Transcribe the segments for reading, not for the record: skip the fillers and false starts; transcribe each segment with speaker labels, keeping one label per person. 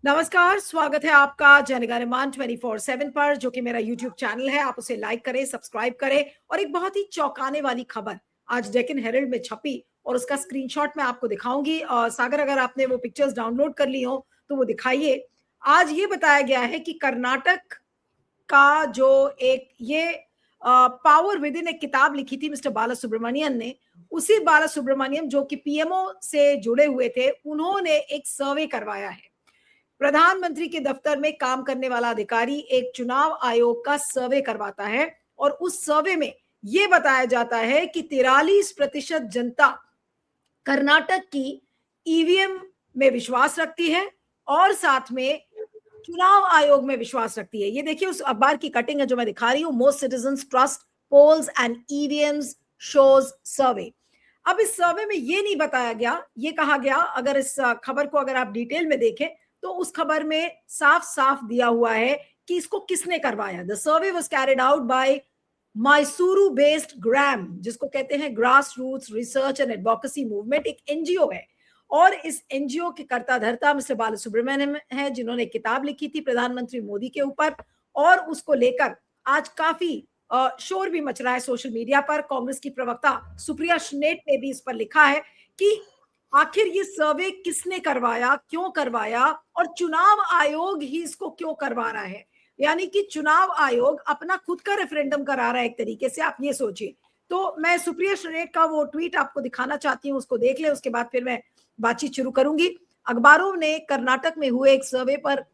Speaker 1: नमस्कार, स्वागत है आपका जनगणमान 24/7 पर, जो कि मेरा यूट्यूब चैनल है। आप उसे लाइक करें, सब्सक्राइब करें और एक बहुत ही चौंकाने वाली खबर आज डेक्कन हेरल्ड में छपी और उसका स्क्रीनशॉट मैं आपको दिखाऊँगी। सागर, अगर आपने वो पिक्चर्स डाउनलोड कर ली हो, तो वो दिखाइए। आज ये बताया गया है कि कर्नाटक का जो एक ये पावर विद इन एक किताब लिखी थी मिस्टर बालासुब्रमण्यन ने, उसी बालासुब्रमण्यम जो कि पीएमओ से जुड़े हुए थे, उन्होंने एक सर्वे करवाया है। प्रधानमंत्री के दफ्तर में काम करने वाला अधिकारी एक चुनाव आयोग का सर्वे करवाता है और उस सर्वे में यह बताया जाता है कि 43% जनता कर्नाटक की ईवीएम में विश्वास रखती है और साथ में चुनाव आयोग में विश्वास रखती है। ये देखिए उस अखबार की कटिंग है जो मैं दिखा रही हूं। Most citizens trust polls and EVMs shows survey. अब इस सर्वे में ये नहीं बताया गया, ये कहा गया, अगर इस खबर को अगर आप डिटेल में देखें तो उस खबर में साफ साफ दिया हुआ है कि इसको किसने करवाया। The survey was carried out by Mysuru based GRAAM, जिसको कहते हैं grass roots research and advocacy movement, एक एनजीओ है। और इस एनजीओ के कर्ता धर्ता मिस्टर बालासुब्रमण्यम है, जिन्होंने किताब लिखी थी प्रधानमंत्री मोदी के ऊपर। और उसको लेकर आज काफी शोर भी मच रहा है सोशल मीडिया पर। कांग्रेस की प्रवक्ता सुप्रिया श्रीनेट ने भी इस पर लिखा है कि आखिर ये सर्वे किसने करवाया, क्यों करवाया और चुनाव आयोग ही इसको क्यों करवा रहा है। यानी कि चुनाव आयोग अपना खुद का रेफरेंडम करा रहा है एक तरीके से, आप ये सोचिए। तो मैं सुप्रिया श्रीनेट का वो ट्वीट आपको दिखाना चाहती हूँ, उसको देख ले, उसके बाद फिर मैं बातचीत शुरू करूंगी। अखबारों ने कर्नाटक में हुए एक सर्वे पर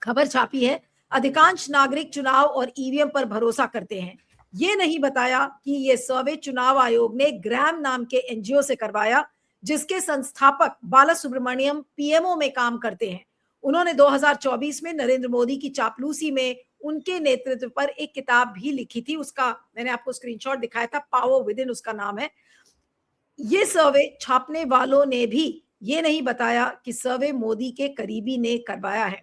Speaker 1: खबर छापी है। अधिकांश नागरिक चुनाव और ईवीएम पर भरोसा करते हैं। ये नहीं बताया कि ये सर्वे चुनाव आयोग ने ग्राम नाम के एनजीओ से करवाया, जिसके संस्थापक बालासुब्रमण्यम पीएमओ में काम करते हैं। उन्होंने 2024 में नरेंद्र मोदी की चापलूसी में उनके नेतृत्व पर एक किताब भी लिखी थी। उसका मैंने आपको स्क्रीनशॉट दिखाया था, पावर विद इन उसका नाम है। ये सर्वे छापने वालों ने भी ये नहीं बताया कि सर्वे मोदी के करीबी ने करवाया है।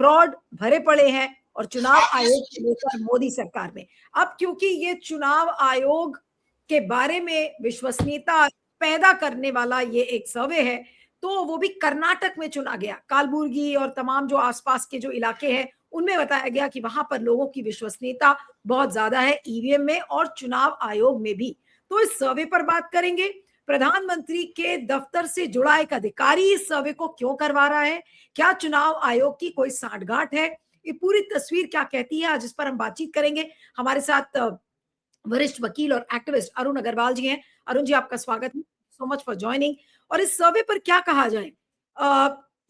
Speaker 1: फ्रॉड भरे पड़े हैं और चुनाव आयोग को लेकर मोदी सरकार में। अब क्योंकि ये चुनाव आयोग के बारे में विश्वसनीयता पैदा करने वाला ये एक सर्वे है, तो वो भी कर्नाटक में चुना गया। कालबुर्गी और तमाम जो आसपास के जो इलाके हैं, उनमें बताया गया कि वहां पर लोगों की विश्वसनीयता बहुत ज्यादा है ईवीएम में और चुनाव आयोग में भी। तो इस सर्वे पर बात करेंगे। प्रधानमंत्री के दफ्तर से जुड़ा एक अधिकारी इस सर्वे को क्यों करवा रहा है, क्या चुनाव आयोग की कोई सांठगांठ है, ये पूरी तस्वीर क्या कहती है, आज इस पर हम बातचीत करेंगे। हमारे साथ वरिष्ठ वकील और एक्टिविस्ट अरुण अग्रवाल जी हैं। अरुण जी, आपका स्वागत है, सो मच फॉर ज्वाइनिंग। और इस सर्वे पर क्या कहा जाए,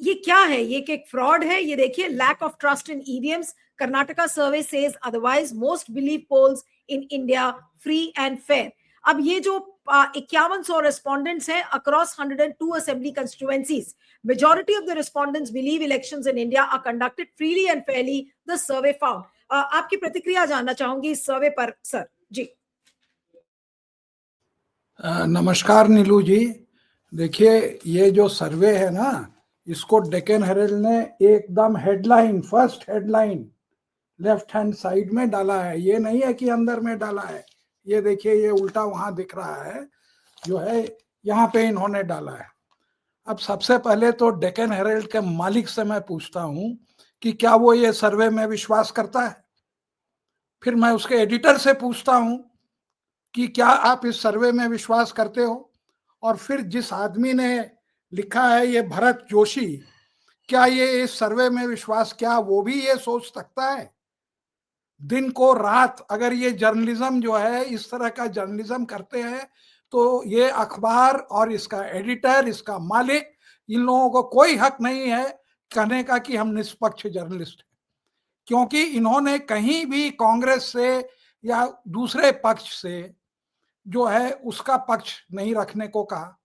Speaker 1: ये क्या है, ये एक फ्रॉड है। ये देखिए, lack of trust in EVMs, Karnataka survey says otherwise, most believe polls in India free and fair. अब ये जो 5100 रेस्पोंडेंट्स हैं across 102 assembly constituencies, majority of the respondents believe elections in India are conducted freely and fairly, the survey found। आपकी प्रतिक्रिया जानना चाहूंगी इस सर्वे पर सर जी।
Speaker 2: नमस्कार नीलू जी। देखिए, ये जो सर्वे है ना, इसको डेक्कन हेरल्ड ने एकदम headline, first headline left hand side में डाला है। ये नहीं है कि अंदर में डाला है। ये देखिए, ये उल्टा वहां दिख रहा है, जो है यहाँ पे इन्होंने डाला है। अब सबसे पहले तो डेक्कन हेरल्ड के मालिक से मैं पूछता हूं कि क्या वो ये सर्वे में विश्वास करता है। फिर मैं उसके एडिटर से पूछता हूं कि क्या आप इस सर्वे में विश्वास करते हो। और फिर जिस आदमी ने लिखा है, ये भरत जोशी, क्या ये इस सर्वे में विश्वास, क्या वो भी ये सोच सकता है? दिन को रात अगर ये जर्नलिज्म जो है, इस तरह का जर्नलिज्म करते हैं, तो ये अखबार और इसका एडिटर, इसका मालिक, इन लोगों को कोई हक नहीं है कहने का कि हम निष्पक्ष जर्नलिस्ट हैं, क्योंकि इन्होंने कहीं भी कांग्रेस से या दूसरे पक्ष से जो है उसका पक्ष नहीं रखने को कहा।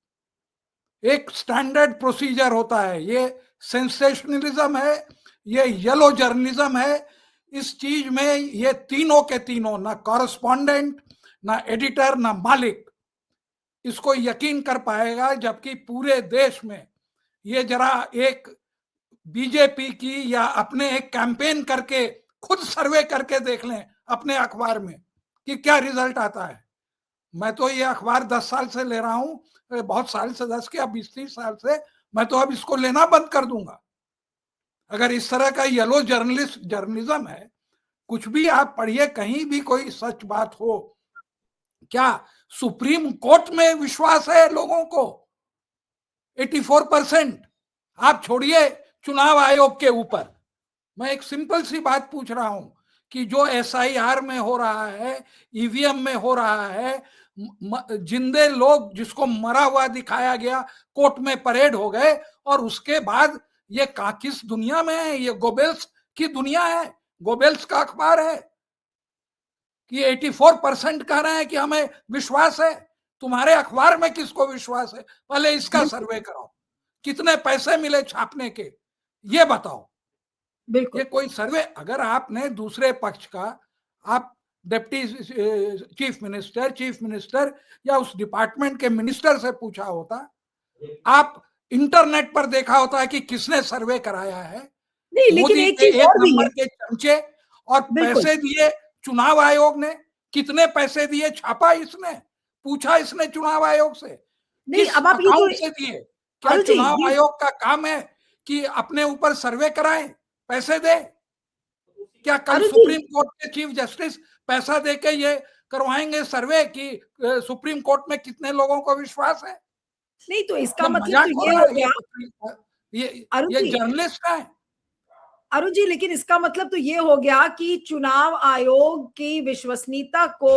Speaker 2: एक स्टैंडर्ड प्रोसीजर होता है। ये सेंसेशनलिज्म है, ये येलो जर्नलिज्म है। इस चीज में ये तीनों के तीनों, ना कॉरेस्पॉन्डेंट, ना एडिटर, ना मालिक, इसको यकीन कर पाएगा। जबकि पूरे देश में ये जरा एक बीजेपी की या अपने एक कैंपेन करके खुद सर्वे करके देख लें अपने अखबार में कि क्या रिजल्ट आता है। मैं तो ये अखबार 10 साल से ले रहा हूं, बहुत साल से, 10 के 20-30 साल से। मैं तो अब इसको लेना बंद कर दूंगा। अगर इस तरह का येलो जर्नलिज्म है, कुछ भी आप पढ़िए, कहीं भी कोई सच बात हो, क्या सुप्रीम कोर्ट में विश्वास है लोगों को? 84%। आप छोड़िए चुनाव आयोग के ऊपर, मैं एक सिंपल सी बात पूछ रहा हूं कि जो SIR में हो रहा है, EVM में हो रहा है, जिंदे लोग जिसको मरा हुआ दिखाया गया, कोर्ट में परेड हो गए, और उसके बाद ये किस दुनिया में है? ये गोबेल्स की दुनिया है, गोबेल्स का अखबार है कि 84% कह रहे हैं कि हमें विश्वास है। तुम्हारे अखबार में किसको विश्वास है? पहले इसका सर्वे कराओ, कितने पैसे मिले छापने के, ये बताओ। ये कोई सर्वे, अगर आपने दूसरे पक्ष का, आप डिप्टी चीफ मिनिस्टर या उस डिपार्टमेंट के मिनिस्टर से पूछा होता, आप इंटरनेट पर देखा होता है कि किसने सर्वे कराया है।
Speaker 1: नहीं, लेकिन
Speaker 2: मोदी
Speaker 1: एक
Speaker 2: के
Speaker 1: चीज
Speaker 2: एक
Speaker 1: और भी
Speaker 2: नंबर
Speaker 1: है।
Speaker 2: के चमचे, और पैसे दिए चुनाव आयोग ने, कितने पैसे दिए? छापा इसने, पूछा इसने चुनाव आयोग से,
Speaker 1: नहीं,
Speaker 2: किस
Speaker 1: अब आप ये जो
Speaker 2: अकाउंट से दिए? क्या
Speaker 1: अरुण जी
Speaker 2: चुनाव
Speaker 1: ये
Speaker 2: आयोग का काम है कि अपने ऊपर सर्वे कराए, पैसे दे? क्या कल
Speaker 1: अरुण जी
Speaker 2: सुप्रीम कोर्ट के चीफ जस्टिस पैसा देके ये करवाएंगे सर्वे कि सुप्रीम कोर्ट में कितने लोगों को विश्वास है?
Speaker 1: नहीं, तो इसका
Speaker 2: ये
Speaker 1: मतलब
Speaker 2: मजाक
Speaker 1: तो
Speaker 2: हो
Speaker 1: ये
Speaker 2: रहा
Speaker 1: हो
Speaker 2: है?
Speaker 1: गया अरुण
Speaker 2: ये
Speaker 1: जी
Speaker 2: जर्नलिस्ट है।
Speaker 1: अरुण जी, लेकिन इसका मतलब तो ये हो गया कि चुनाव आयोग की विश्वसनीयता को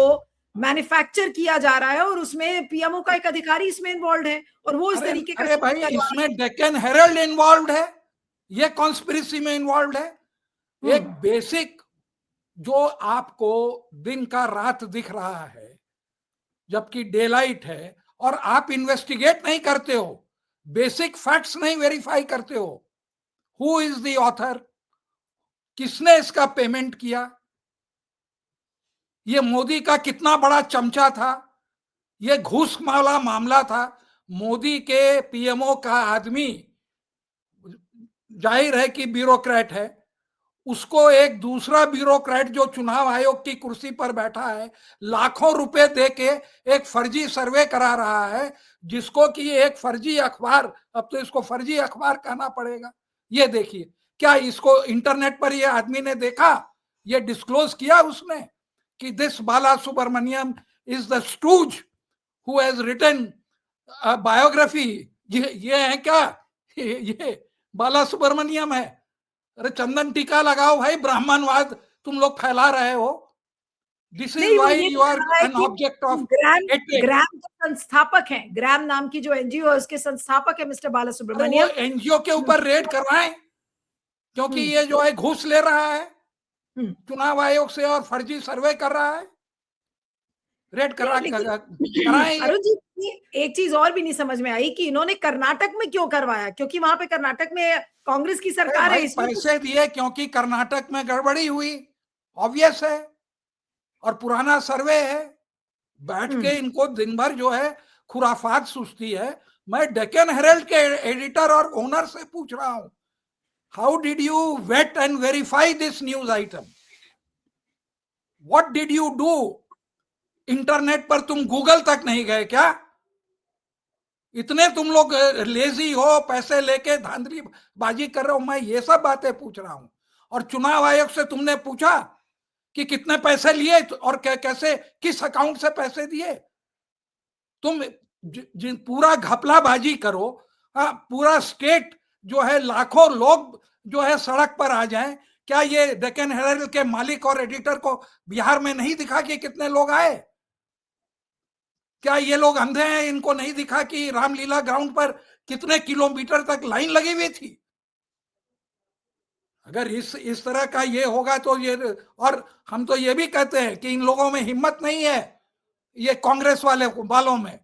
Speaker 1: मैन्युफैक्चर किया जा रहा है, और उसमें PMO का एक अधिकारी इसमें इन्वॉल्व है, और वो इस
Speaker 2: अरे
Speaker 1: तरीके का
Speaker 2: अरे
Speaker 1: सर्वे
Speaker 2: भाई,
Speaker 1: करवा रहा
Speaker 2: इसमें डेक्कन हेरल्ड इन्वॉल्व है, ये कॉन्स्पिरेसी में इन्वॉल्व है।
Speaker 1: है।
Speaker 2: एक बेसिक, जो आपको दिन का रात दिख रहा है जबकि डे लाइट है, और आप इन्वेस्टिगेट नहीं करते हो, बेसिक फैक्ट्स नहीं वेरीफाई करते हो। Who is the author? किसने इसका पेमेंट किया? ये मोदी का कितना बड़ा चमचा था? ये घूस वाला मामला था। मोदी के PMO का आदमी जाहिर है कि ब्यूरोक्रेट है, उसको एक दूसरा ब्यूरोक्रेट जो चुनाव आयोग की कुर्सी पर बैठा है, लाखों रुपए देके एक फर्जी सर्वे करा रहा है, जिसको कि एक फर्जी अखबार, अब तो इसको फर्जी अखबार कहना पड़ेगा। ये देखिए, क्या इसको इंटरनेट पर ये आदमी ने देखा, ये डिस्क्लोज किया उसने कि this Bala Subramaniam is the stooge who has written biography? ये है क्या? ये बाला सुब्रमण्यम है? अरे चंदन टीका लगाओ भाई, ब्राह्मणवाद तुम लोग फैला रहे हो। दिस इज
Speaker 1: नहीं, वो
Speaker 2: व्हाई
Speaker 1: ये
Speaker 2: यू
Speaker 1: कह
Speaker 2: आर
Speaker 1: रहा है
Speaker 2: एन
Speaker 1: कि
Speaker 2: ऑब्जेक्ट ऑफ
Speaker 1: ग्राम
Speaker 2: हेट्रेड।
Speaker 1: ग्राम के संस्थापक हैं, ग्राम नाम की जो NGO है उसके संस्थापक है मिस्टर बाला
Speaker 2: अरे वो
Speaker 1: सुब्रमण्यम।
Speaker 2: NGO के ऊपर रेड करवाएं, क्योंकि ये जो है घूस ले रहा है चुनाव आयोग से और फर्जी सर्वे कर रहा है। रेड करा कराएं ये।
Speaker 1: अरुण जी, एक चीज और भी नहीं समझ में आई कि इन्होंने कर्नाटक में क्यों करवाया, क्योंकि वहां पे कर्नाटक में कांग्रेस की
Speaker 2: अरे
Speaker 1: सरकार है,
Speaker 2: भाई,
Speaker 1: इसमें
Speaker 2: पैसे दिए क्योंकि कर्नाटक में गड़बड़ी हुई, ऑब्वियस है, और पुराना सर्वे है। बैठ के इनको दिन भर जो है खुराफात सुस्ती है। मैं डेक्कन हेरल्ड के एडिटर और ओनर से पूछ रहा हूं, how did you vet and verify this news item? What did you do? Internet पर तुम गूगल तक नहीं गए क्या? इतने तुम लोग लेजी हो, पैसे लेके धांधली बाजी कर रहे हो? मैं ये सब बातें पूछ रहा हूं। और चुनाव आयोग से तुमने पूछा कि कितने पैसे लिए और कैसे, किस अकाउंट से पैसे दिए? तुम पूरा घपलाबाजी करो, पूरा स्टेट जो है, लाखों लोग जो है सड़क पर आ जाएं। क्या ये डेक्कन हेरल्ड के मालिक और एडिटर को बिहार में नहीं दिखा कि कितने लोग आए? क्या ये लोग अंधे हैं? इनको नहीं दिखा कि रामलीला ग्राउंड पर कितने किलोमीटर तक लाइन लगी हुई थी? अगर इस तरह का ये होगा तो ये, और हम तो ये भी कहते हैं कि इन लोगों में हिम्मत नहीं है, ये कांग्रेस वालों में,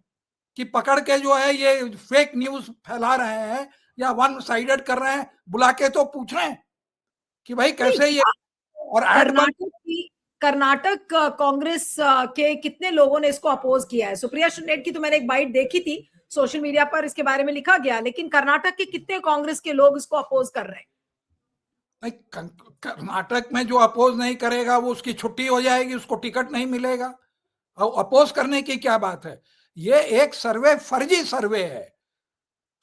Speaker 2: कि पकड़ के जो है ये फेक न्यूज फैला रहे हैं या वन साइडेड कर रहे हैं। बुला के तो पूछ रहे हैं कि भाई कैसे ये, और
Speaker 1: कर्नाटक कांग्रेस के कितने लोगों ने इसको अपोज किया है? सुप्रिया शुनेट की तो मैंने एक बाइट देखी थी सोशल मीडिया पर, इसके बारे में लिखा गया, लेकिन कर्नाटक के कितने कांग्रेस के लोग इसको अपोज कर रहे हैं?
Speaker 2: कर्नाटक में जो अपोज नहीं करेगा वो उसकी छुट्टी हो जाएगी, उसको टिकट नहीं मिलेगा। और अपोज करने की क्या बात है? ये एक सर्वे फर्जी सर्वे है।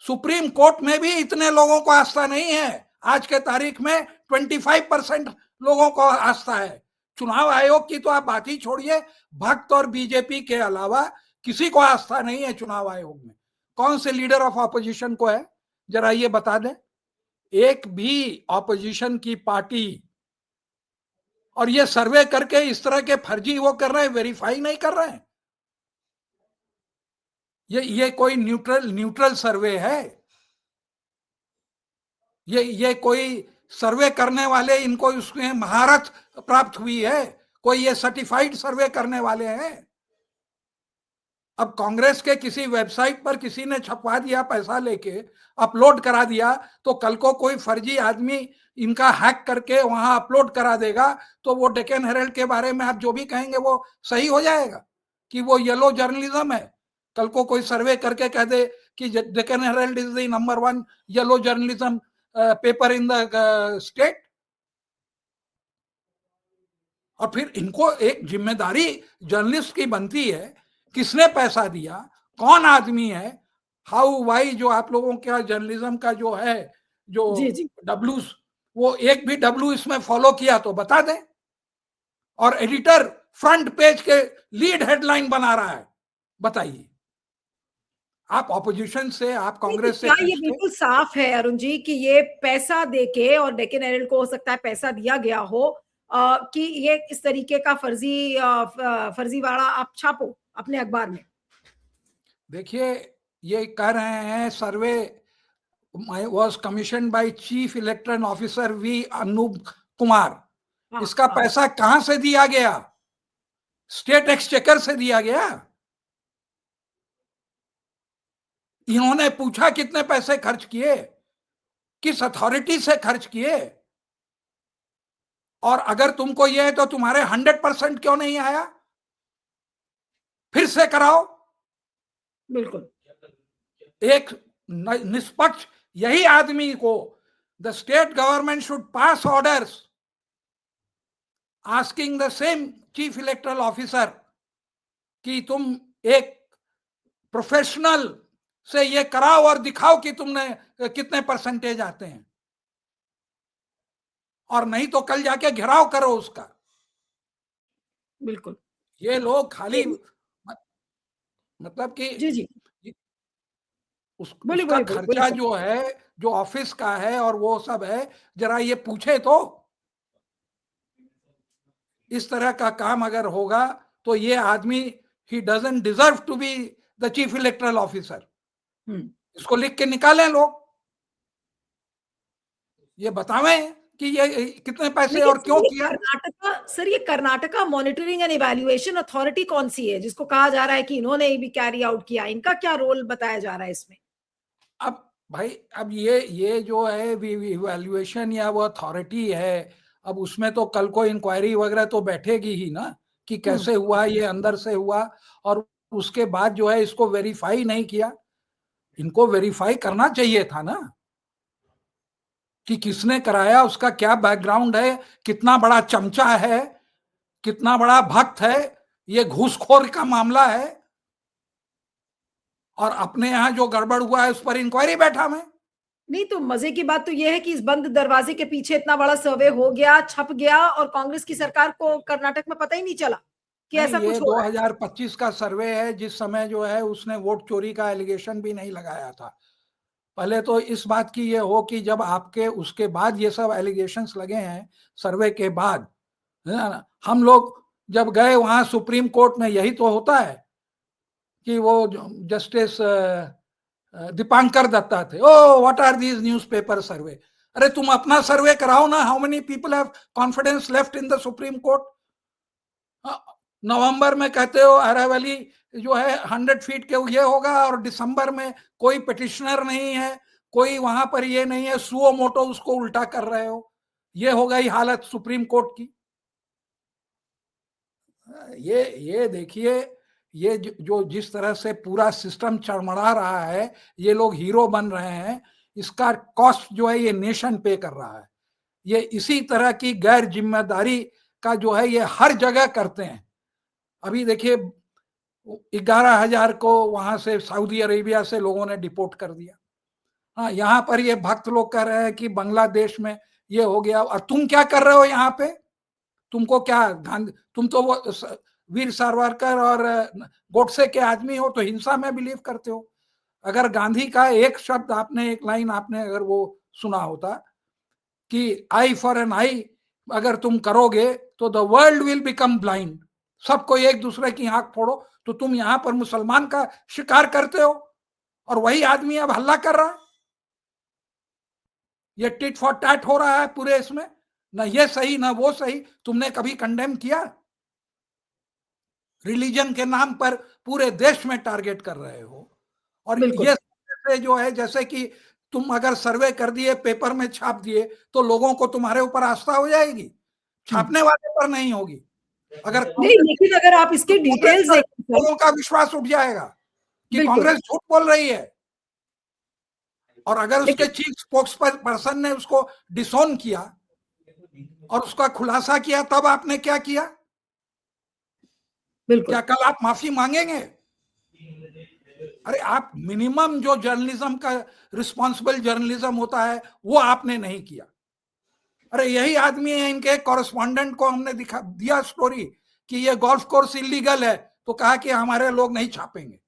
Speaker 2: सुप्रीम कोर्ट में भी इतने लोगों को आस्था नहीं है। आज के तारीख में 25% लोगों को आस्था है। चुनाव आयोग की तो आप बात ही छोड़िए, भक्त और बीजेपी के अलावा किसी को आस्था नहीं है चुनाव आयोग में। कौन से लीडर ऑफ ऑपोजिशन को है, जरा ये बता दें। एक भी ऑपोजिशन की पार्टी, और ये सर्वे करके इस तरह के फर्जी वो कर रहे हैं, वेरीफाई नहीं कर रहे हैं। ये कोई न्यूट्रल सर्वे है? ये कोई सर्वे करने वाले, इनको उसमें महारत प्राप्त हुई है? कोई ये सर्टिफाइड सर्वे करने वाले हैं? अब कांग्रेस के किसी वेबसाइट पर किसी ने छपवा दिया, पैसा लेके अपलोड करा दिया, तो कल को कोई फर्जी आदमी इनका हैक करके वहां अपलोड करा देगा, तो वो डेक्कन हेरल्ड के बारे में आप जो भी कहेंगे वो सही हो जाएगा कि वो येलो जर्नलिज्म है। कल को कोई सर्वे करके कह दे कि Deccan herald is the number 1 yellow journalism paper in the state, और फिर इनको एक जिम्मेदारी जर्नलिस्ट की बनती है। किसने पैसा दिया, कौन आदमी है, हाउ वाई, जो आप लोगों का जर्नलिज्म का जो है, जो डब्ल्यूज, वो एक भी डब्ल्यू इसमें फॉलो किया तो बता दें। और एडिटर फ्रंट पेज के लीड हेडलाइन बना रहा है, बताइए। आप ऑपोजिशन से, आप कांग्रेस से
Speaker 1: क्या ये बिल्कुल साफ है अरुण जी कि ये पैसा देके, और डेक्कन हेरल्ड को हो सकता है पैसा दिया गया हो कि ये इस तरीके का फर्जीवाड़ा आप छापो अपने अखबार में?
Speaker 2: देखिए, ये कह रहे हैं survey was commissioned by chief election officer V Anoop Kumar. इसका पैसा कहां से दिया गया? स्टेट एक्सचेकर से दिया गया? इन्होंने पूछा कितने पैसे खर्च किए, किस अथॉरिटी से खर्च किए? और अगर तुमको यह है तो तुम्हारे 100% क्यों नहीं आया? फिर से कराओ।
Speaker 1: बिल्कुल
Speaker 2: एक निष्पक्ष यही आदमी को, the state government should pass orders asking the same chief electoral officer कि तुम एक प्रोफेशनल से ये कराओ और दिखाओ कि तुमने कितने परसेंटेज आते हैं, और नहीं तो कल जाके घेराव करो उसका।
Speaker 1: बिल्कुल।
Speaker 2: ये लोग खाली मतलब कि
Speaker 1: जी जी
Speaker 2: उसका खर्चा जो है, जो ऑफिस का है और वो सब है, जरा ये पूछे तो। इस तरह का काम अगर होगा तो ये आदमी, he doesn't deserve to be the chief electoral officer. इसको लिख के निकालें लोग, ये बतावें कि ये कितने पैसे और क्यों किया।
Speaker 1: सर, ये Karnataka monitoring and evaluation authority कौन सी है जिसको कहा जा रहा है कि इन्होंने भी कैरी आउट किया? इनका क्या रोल बताया जा रहा है इसमें?
Speaker 2: अब भाई, अब ये जो है इवैल्यूएशन या वो अथॉरिटी है, अब उसमें तो कल को इंक्वायरी वगैरह तो बैठेगी ही ना, कि कैसे हुआ, ये अंदर से हुआ, और उसके बाद जो है इसको वेरीफाई नहीं किया। इनको वेरीफाई करना चाहिए था ना कि किसने कराया, उसका क्या बैकग्राउंड है, कितना बड़ा चमचा है, कितना बड़ा भक्त है, ये घूसखोर का मामला है, और अपने यहां जो गड़बड़ हुआ है उस पर इंक्वायरी बैठा मैं।
Speaker 1: नहीं तो मजे की बात तो यह है कि इस बंद दरवाजे के पीछे इतना बड़ा सर्वे हो गया, छप गया, और कांग्रेस की सरकार को कर्नाटक में पता ही नहीं चला कि ऐसा कुछ हो रहा है।
Speaker 2: 2025 का सर्वे है, जिस समय जो है उसने वोट चोरी का एलिगेशन भी नहीं लगाया था। पहले तो इस बात की ये हो कि जब आपके उसके बाद ये सब एलिगेशंस लगे हैं सर्वे के बाद, है ना, हम लोग जब गए वहां सुप्रीम कोर्ट में, यही तो होता है कि वो जस्टिस दीपांकर दत्ता थे, oh what are these newspaper survey. अरे तुम अपना सर्वे कराओ ना, how many people have confidence left in the supreme court. नवंबर में कहते हो अरावली जो है 100 फीट के ये होगा, और दिसंबर में कोई पिटिशनर नहीं है, कोई वहां पर ये नहीं है, सुओ मोटो उसको उल्टा कर रहे हो। ये हो गई हालत सुप्रीम कोर्ट की। ये देखिए, ये जो जिस तरह से पूरा सिस्टम चरमरा रहा है, ये लोग हीरो बन रहे हैं, इसका कॉस्ट जो है ये नेशन पे कर रहा है। ये इसी तरह की गैर जिम्मेदारी का जो है ये हर जगह करते हैं। अभी देखिए 11,000 को वहां से सऊदी अरेबिया से लोगों ने डिपोर्ट कर दिया। हाँ, यहाँ पर ये भक्त लोग कह रहे हैं कि बांग्लादेश में ये हो गया, और तुम क्या कर रहे हो यहाँ पे? तुमको क्या गांधी, तुम तो वो वीर सावरकर और गोडसे के आदमी हो, तो हिंसा में बिलीव करते हो। अगर गांधी का एक शब्द आपने, एक लाइन आपने अगर वो सुना होता कि आई फॉर एन आई अगर तुम करोगे तो the world will become blind, सबको एक दूसरे की आंख फोड़ो, तो तुम यहां पर मुसलमान का शिकार करते हो, और वही आदमी अब हल्ला कर रहा है। ये टिट फॉर टैट हो रहा है पूरे इसमें, ना ये सही ना वो सही। तुमने कभी कंडेम किया? रिलीजन के नाम पर पूरे देश में टारगेट कर रहे हो। और
Speaker 1: बिल्कुल
Speaker 2: ये जो है, जैसे कि तुम अगर सर्वे कर दिए, पेपर में छाप दिए, तो लोगों को तुम्हारे ऊपर आस्था हो जाएगी, छापने वाले पर नहीं होगी। अगर
Speaker 1: नहीं, लेकिन अगर आप इसके डिटेल्स
Speaker 2: कांग्रेस
Speaker 1: देखें
Speaker 2: लोगों का विश्वास उठ जाएगा कि
Speaker 1: बिल्कुल,
Speaker 2: कांग्रेस झूठ बोल रही है। और अगर उसके
Speaker 1: लेकिन
Speaker 2: चीफ स्पोक्स पर्सन ने उसको डिसोन किया और उसका खुलासा किया, तब आपने क्या किया?
Speaker 1: बिल्कुल
Speaker 2: क्या कल आप माफी मांगेंगे? अरे आप मिनिमम जो जर्नलिज्म का रिस्पॉन्सिबल जर्नलिज्म होता है वो आपने नहीं किया। अरे यही आदमी है, इनके कॉरेस्पॉन्डेंट को हमने दिया स्टोरी कि ये गोल्फ कोर्स इलीगल है, तो कहा कि हमारे लोग नहीं छापेंगे।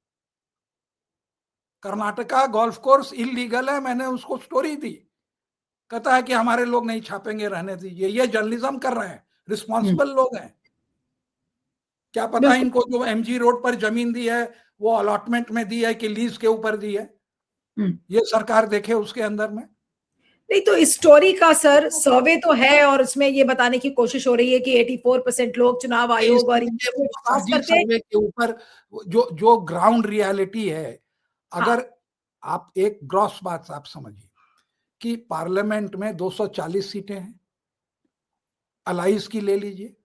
Speaker 2: कर्नाटका गोल्फ कोर्स इलीगल है, मैंने उसको स्टोरी दी, कहता है कि हमारे लोग नहीं छापेंगे, रहने दीजिए। ये जर्नलिज्म कर रहे हैं, रिस्पॉन्सिबल लोग हैं। क्या पता
Speaker 1: बिल्कुल
Speaker 2: इनको जो एमजी रोड पर जमीन दी है वो अलॉटमेंट में दी है कि लीज के ऊपर दी है, ये सरकार देखे उसके अंदर में।
Speaker 1: नहीं, तो इस स्टोरी का सर सर्वे तो है और उसमें ये बताने की कोशिश हो रही है कि 84% लोग चुनाव आयोग और
Speaker 2: इसलिए
Speaker 1: इनसे
Speaker 2: वो
Speaker 1: विश्वास
Speaker 2: फर्जी
Speaker 1: करते हैं।
Speaker 2: सर्वे के ऊपर जो जो ग्राउंड रियलिटी है,
Speaker 1: हाँ,
Speaker 2: अगर आप एक ग्रॉस बात आप समझिए कि पार्लियामेंट में 240 सीटें हैं, अलाइज की ले लीजिए,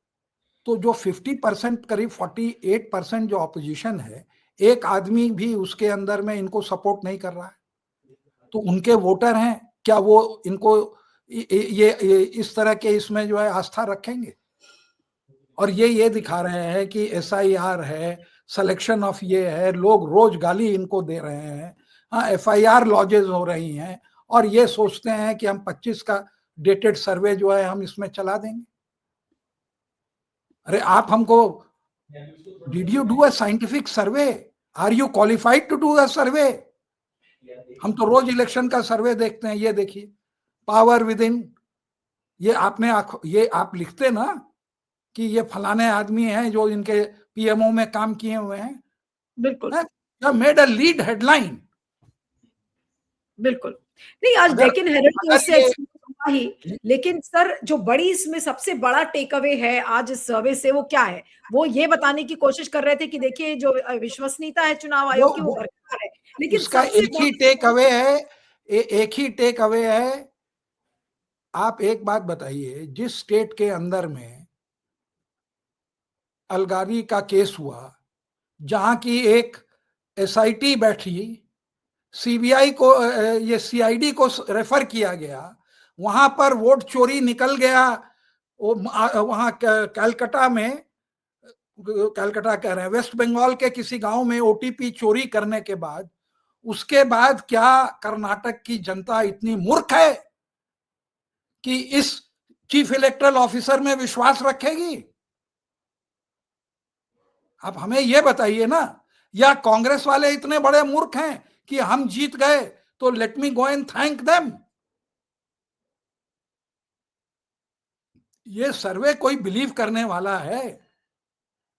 Speaker 2: तो जो 50% करीब 48% जो ऑपोजिशन है, एक आदमी भी उसके अंदर में इनको सपोर्ट नहीं कर रहा है, तो उनके वोटर हैं, क्या वो इनको ये इस तरह के इसमें जो है आस्था रखेंगे? और ये दिखा रहे हैं कि एसआईआर है, सिलेक्शन ऑफ ये है, लोग रोज गाली इनको दे रहे हैं, हाँ एफआईआर लॉजेज हो रही हैं, और ये सोचते हैं कि हम 25 का डेटेड सर्वे जो है हम इसमें चला देंगे। अरे आप हमको, did you do a scientific survey? Are you qualified to do a survey? हम तो रोज इलेक्शन का सर्वे देखते हैं। ये देखिए, पावर विद इन, ये आपने ये आप लिखते ना कि ये फलाने आदमी हैं जो इनके पीएमओ में काम किए हुए हैं,
Speaker 1: बिल्कुल
Speaker 2: मेड अ लीड हेडलाइन।
Speaker 1: बिल्कुल नहीं, आज
Speaker 2: अगर
Speaker 1: डेक्कन हेरल्ड तो
Speaker 2: अगर
Speaker 1: इससे
Speaker 2: ये
Speaker 1: एक्सक्लूसिव हुआ ही, लेकिन सर जो बड़ी इसमें सबसे बड़ा टेक अवे है आज इस सर्वे से वो क्या है? वो ये बताने की कोशिश कर रहे थे कि देखिए जो विश्वसनीयता है चुनाव आयोग की वो
Speaker 2: वो
Speaker 1: बरकरार है, लेकिन
Speaker 2: उसका
Speaker 1: सबसे
Speaker 2: एक ही टेक अवे है, एक ही टेक अवे है। आप एक बात बताइए, जिस स्टेट के अंदर में अलगारी का केस हुआ, जहां की एक एसआईटी बैठी, सीबीआई को ये सीआईडी को रेफर किया गया, वहां पर वोट चोरी निकल गया। वहां कलकत्ता में, कलकत्ता कह रहे हैं, वेस्ट बंगाल के किसी गांव में ओटीपी चोरी करने के बाद, उसके बाद क्या कर्नाटक की जनता इतनी मूर्ख है कि इस चीफ इलेक्टोरल ऑफिसर में विश्वास रखेगी? आप हमें यह बताइए ना, या कांग्रेस वाले इतने बड़े मूर्ख हैं कि हम जीत गए तो let me go and thank them? ये सर्वे कोई बिलीव करने वाला है?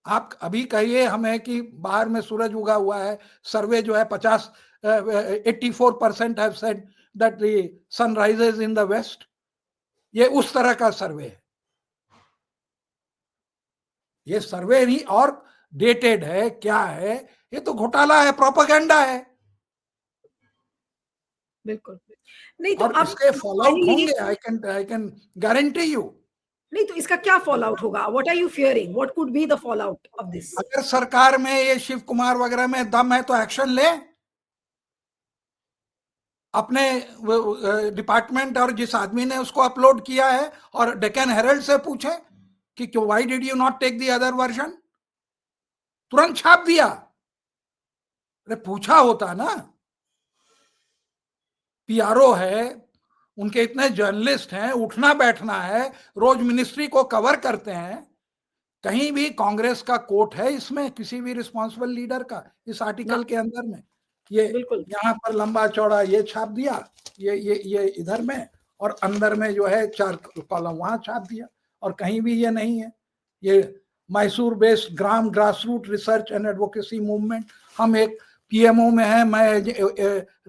Speaker 2: आप अभी कहिए हमें कि बाहर में सूरज उगा हुआ है, सर्वे जो है 84% have said that the sun rises in the west, ये उस तरह का सर्वे है। ये सर्वे नहीं और डेटेड है, क्या है? ये तो घोटाला है, प्रोपेगेंडा है।
Speaker 1: बिल्कुल नहीं, तो
Speaker 2: और
Speaker 1: अब
Speaker 2: इसके फॉल आउट
Speaker 1: फाइनली
Speaker 2: होंगे, आई कैन गारंटी यू।
Speaker 1: नहीं, तो इसका क्या फॉल आउट होगा? What are you fearing? What could be the fall out of this?
Speaker 2: अगर सरकार में ये शिव कुमार वगैरह में दम है तो एक्शन ले, अपने डिपार्टमेंट और जिस आदमी ने उसको अपलोड किया है, और डेक्कन हेरल्ड से पूछे कि क्यों, why did you not take the other version? तुरंत छाप दिया। अरे पूछा होता ना। पीआरओ है, उनके इतने जर्नलिस्ट हैं, उठना बैठना है, रोज मिनिस्ट्री को कवर करते हैं, कहीं भी कांग्रेस का कोट है इसमें किसी भी रिस्पॉन्सिबल लीडर का इस आर्टिकल के अंदर में? ये
Speaker 1: बिल्कुल
Speaker 2: यहाँ पर लंबा चौड़ा ये छाप दिया, ये इधर में, और अंदर में जो है 4 कॉलम वहां छाप दिया, और कहीं भी ये नहीं है। ये Mysore based grass root research and advocacy movement, हम एक पीएमओ में है, मैं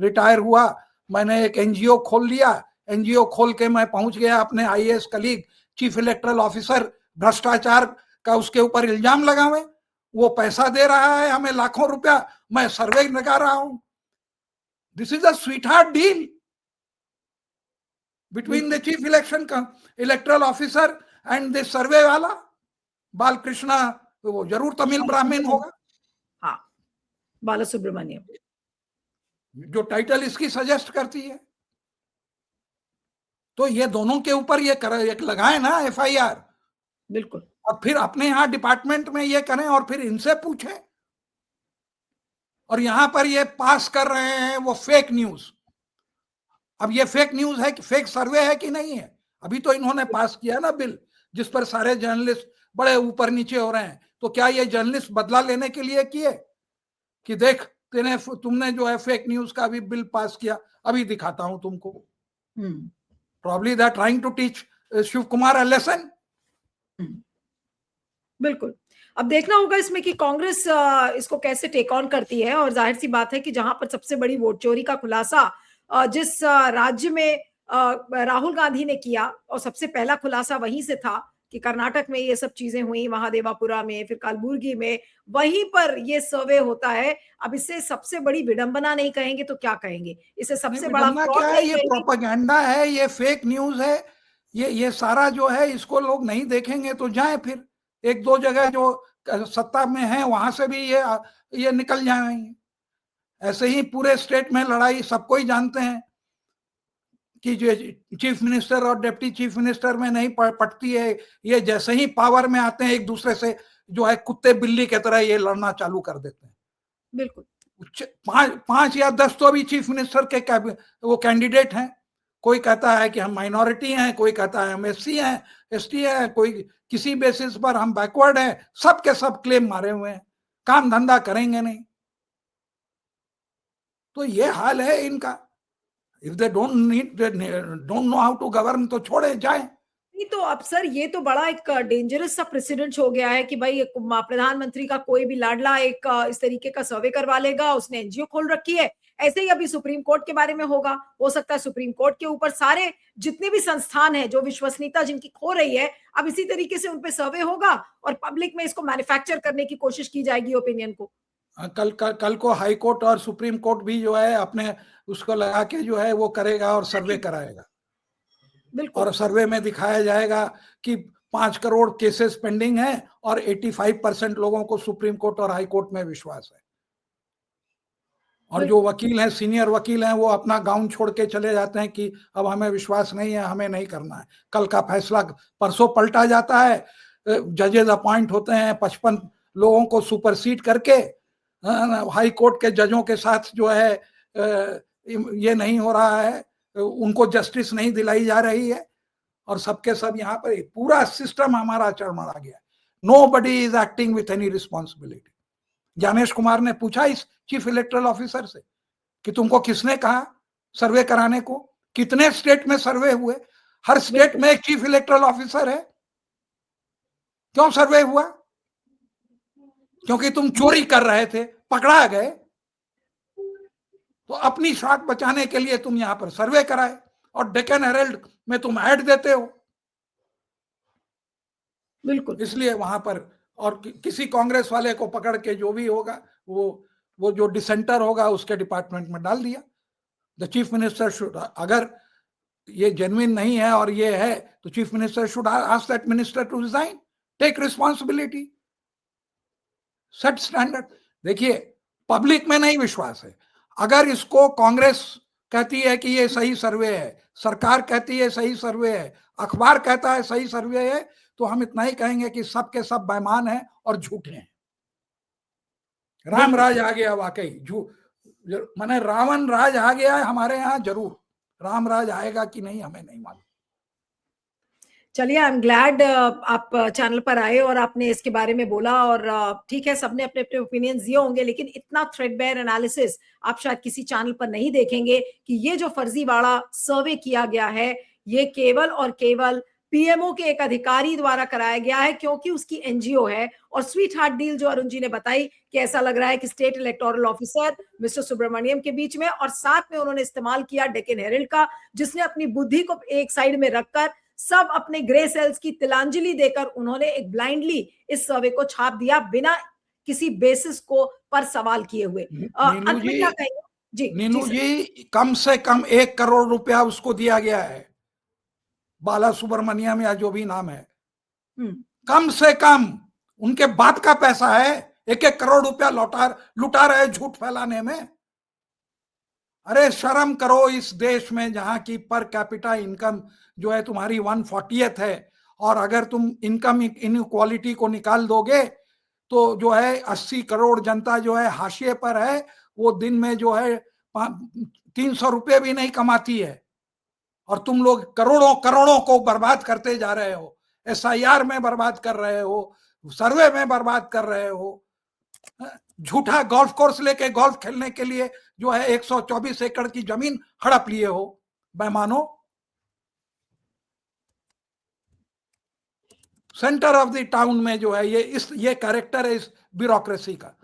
Speaker 2: रिटायर हुआ, मैंने एक एनजीओ खोल लिया, एनजीओ खोल के मैं पहुंच गया अपने IAS colleague chief electoral officer भ्रष्टाचार का उसके ऊपर इल्जाम लगावे, वो पैसा दे रहा है हमें लाखों रुपया, मैं सर्वे लगा रहा हूं। This is a sweetheart deal between the chief electoral officer and the survey वाला बालकृष्णा, वो जरूर तमिल ब्राह्मण होगा।
Speaker 1: हाँ, बाला सुब्रमण्यम,
Speaker 2: जो टाइटल इसकी सजेस्ट करती है। तो ये दोनों के ऊपर ये लगाए ना एफआईआर,
Speaker 1: बिल्कुल,
Speaker 2: और फिर अपने यहाँ डिपार्टमेंट में ये करें और फिर इनसे पूछें। और यहां पर ये पास कर रहे हैं वो फेक न्यूज। अब ये फेक न्यूज है कि फेक सर्वे है कि नहीं है? अभी तो इन्होंने पास किया ना बिल जिस पर सारे जर्नलिस्ट बड़े ऊपर नीचे हो रहे हैं। तो क्या ये जर्नलिस्ट बदला लेने के लिए किए कि देख तुमने जो है फेक न्यूज का भी बिल पास किया, अभी दिखाता हूं तुमको। Probably they are trying to teach Shiv Kumar a lesson.
Speaker 1: बिल्कुल, अब देखना होगा इसमें कि कांग्रेस इसको कैसे टेक ऑन करती है। और जाहिर सी बात है कि जहां पर सबसे बड़ी वोट चोरी का खुलासा जिस राज्य में राहुल गांधी ने किया, और सबसे पहला खुलासा वहीं से था कि कर्नाटक में ये सब चीजें हुई, महादेवापुरा में, फिर कलबुर्गी में, वहीं पर ये सर्वे होता है। अब इससे सबसे बड़ी विडंबना नहीं कहेंगे तो क्या कहेंगे, इससे सबसे बड़ा
Speaker 2: विडंबना
Speaker 1: फ्रॉड
Speaker 2: क्या है?
Speaker 1: नहीं
Speaker 2: ये
Speaker 1: कहेंगे।
Speaker 2: प्रोपेगेंडा है, ये फेक न्यूज है, ये सारा जो है इसको लोग नहीं देखेंगे तो जाए फिर एक दो जगह जो सत्ता में है वहां से भी ये निकल जाएंगे। ऐसे ही पूरे स्टेट में लड़ाई सबको ही जानते हैं कि जो चीफ मिनिस्टर और डिप्टी चीफ मिनिस्टर में नहीं पटती है, ये जैसे ही पावर में आते हैं एक दूसरे से जो है कुत्ते बिल्ली की तरह ये लड़ना चालू कर देते हैं।
Speaker 1: बिल्कुल,
Speaker 2: 5 या 10 तो अभी चीफ मिनिस्टर के वो कैंडिडेट हैं। कोई कहता है कि हम माइनॉरिटी हैं, कोई कहता है हम एससी हैं, एसटी हैं, कोई किसी बेसिस पर हम बैकवर्ड हैं, सब के सब क्लेम मारे हुए हैं, काम धंधा करेंगे नहीं। तो ये हाल है इनका। If they don't know how to govern तो छोड़े जाए।
Speaker 1: नहीं तो अब सर ये तो बड़ा एक डेंजरस सा प्रेसिडेंट हो गया है कि भाई प्रधानमंत्री का कोई भी लाडला एक इस तरीके का सर्वे करवा लेगा, उसने एनजीओ खोल रखी है। ऐसे ही अभी सुप्रीम कोर्ट के बारे में होगा, हो सकता है सुप्रीम कोर्ट के ऊपर सारे जितने भी संस्थान हैं जो विश्वसनीयता जिनकी खो रही है, अब इसी तरीके से उनपे सर्वे होगा और पब्लिक में इसको मैन्युफैक्चर करने की कोशिश की जाएगी ओपिनियन को।
Speaker 2: कल को हाई कोर्ट और सुप्रीम कोर्ट भी जो है अपने उसको लगा के जो है वो करेगा और सर्वे कराएगा।
Speaker 1: बिल्कुल,
Speaker 2: और सर्वे में दिखाया जाएगा कि 5 करोड़ केसेस पेंडिंग है और 85% लोगों को सुप्रीम कोर्ट और हाई कोर्ट में विश्वास है। और जो वकील हैं, सीनियर वकील हैं, वो अपना गाउन छोड़ के चले जाते हैं कि अब हमें विश्वास नहीं है, हमें नहीं करना है। कल का फैसला परसों पलटा जाता है, जजेस अपॉइंट होते हैं 55 लोगों को सुपरसीड करके। हाई कोर्ट के जजों के साथ जो है ये नहीं हो रहा है, उनको जस्टिस नहीं दिलाई जा रही है, और सबके सब यहाँ पर पूरा सिस्टम हमारा चरमरा गया। Nobody is acting with any responsibility. Gyanesh Kumar ने पूछा इस चीफ इलेक्टोरल ऑफिसर से कि तुमको किसने कहा सर्वे कराने को? कितने स्टेट में सर्वे हुए? हर स्टेट में एक चीफ इलेक्टोरल ऑफिसर है। क्यों सर्वे हुआ? क्योंकि तुम चोरी कर रहे थे, पकड़ा गए, तो अपनी शाख बचाने के लिए तुम यहां पर सर्वे कराए और डेक्कन हेरल्ड में तुम ऐड देते हो।
Speaker 1: बिल्कुल,
Speaker 2: इसलिए वहां पर और किसी कांग्रेस वाले को पकड़ के जो भी होगा वो जो डिसेंटर होगा उसके डिपार्टमेंट में डाल दिया। द चीफ मिनिस्टर शुड, अगर ये जेन्युइन नहीं है और ये है तो chief minister should ask that minister to resign, take responsibility, set standard. देखिए पब्लिक में नहीं विश्वास है। अगर इसको कांग्रेस कहती है कि ये सही सर्वे है, सरकार कहती है सही सर्वे है, अखबार कहता है सही सर्वे है, तो हम इतना ही कहेंगे कि सब के सब बेईमान हैं और झूठे हैं। राम राज आ गया, वाकई माने रावण राज आ गया है हमारे यहाँ जरूर। रामराज आएगा कि नहीं हमें नहीं मालूम।
Speaker 1: चलिए, आई एम ग्लैड आप चैनल पर आए और आपने इसके बारे में बोला। और ठीक है, सबने अपने अपने ओपिनियंस दिए होंगे, लेकिन इतना थ्रेडबेयर एनालिसिस आप शायद किसी चैनल पर नहीं देखेंगे कि ये जो फर्जीवाड़ा सर्वे किया गया है, ये केवल और केवल पीएमओ के एक अधिकारी द्वारा कराया गया है, क्योंकि उसकी एनजीओ है। और स्वीट हार्ट डील जो अरुण जी ने बताई कि ऐसा लग रहा है कि state electoral officer mister Subramaniam के बीच में, और साथ में उन्होंने इस्तेमाल किया डेक्कन हेरल्ड का, जिसने अपनी बुद्धि को एक साइड में रखकर सब अपने ग्रे सेल्स की तिलांजलि देकर उन्होंने एक ब्लाइंडली इस सर्वे को छाप दिया, बिना किसी बेसिस को पर सवाल किए हुए। अंत में क्या कहेंगे? जी
Speaker 2: नीनू
Speaker 1: सर।
Speaker 2: जी, कम से कम 1 करोड़ रुपया उसको दिया गया है, बाला सुब्रमण्यम या जो भी नाम है। कम से कम उनके बाप का पैसा है, 1-1 करोड़ रुपया लुटा रहे झूठ फैलाने में। अरे शर्म करो इस देश में, जहां की पर कैपिटा इनकम जो है तुम्हारी 140th है, और अगर तुम इनकम इनइक्वालिटी को निकाल दोगे तो जो है 80 करोड़ जनता जो है हाशिए पर है। वो दिन में जो है 300 रुपये भी नहीं कमाती है, और तुम लोग करोड़ों करोड़ों को बर्बाद करते जा रहे हो। SIR में बर्बाद कर रहे हो, सर्वे में बर्बाद कर रहे हो। झूठा गोल्फ कोर्स लेके गोल्फ खेलने के लिए जो है 124 एकड़ की जमीन हड़प लिए हो बेमानो। सेंटर ऑफ द टाउन में जो है ये कैरेक्टर है इस ब्यूरोक्रेसी का।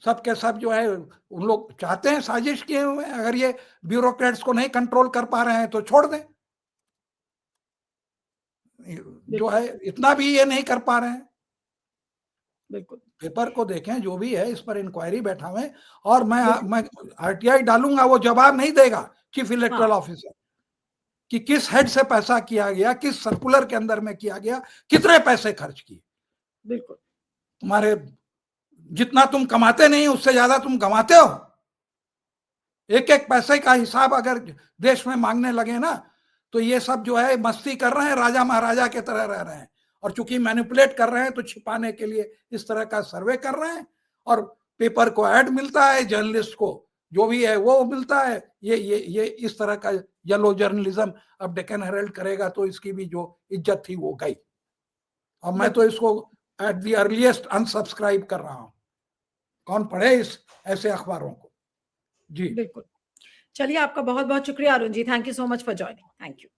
Speaker 2: सब के सब जो है उन लोग चाहते हैं, साजिश किए हुए हैं। अगर ये ब्यूरोक्रेट्स को नहीं कंट्रोल कर पा रहे हैं तो छोड़ दें, जो है इतना भी ये नहीं कर पा रहे हैं।
Speaker 1: बिल्कुल,
Speaker 2: पेपर को देखें, जो भी है इस पर इंक्वायरी बैठा हुए, और मैं RTI डालूंगा, वो जवाब नहीं देगा चीफ इलेक्टोरल ऑफिसर कि किस हेड से पैसा किया गया, किस सर्कुलर के अंदर में किया गया, कितने पैसे खर्च किए।
Speaker 1: बिल्कुल,
Speaker 2: तुम्हारे जितना तुम कमाते नहीं उससे ज्यादा तुम गंवाते हो। एक एक पैसे का हिसाब अगर देश में मांगने लगे ना, तो ये सब जो है मस्ती कर रहे हैं, राजा महाराजा की तरह रह रहे हैं। और चूंकि मैनिपुलेट कर रहे हैं तो छिपाने के लिए इस तरह का सर्वे कर रहे हैं, और पेपर को ऐड मिलता है, जर्नलिस्ट को जो भी है वो मिलता है। ये इस तरह का येलो जर्नलिज्म अब डेक्कन हेरल्ड करेगा तो इसकी भी जो इज्जत थी वो गई। और मैं तो इसको एट द अर्लीस्ट अनसब्सक्राइब कर रहा हूं। कौन पढ़े इस ऐसे अखबारों को। जी
Speaker 1: बिल्कुल। चलिए, आपका बहुत बहुत शुक्रिया Arun ji. Thank you so much for joining. Thank you.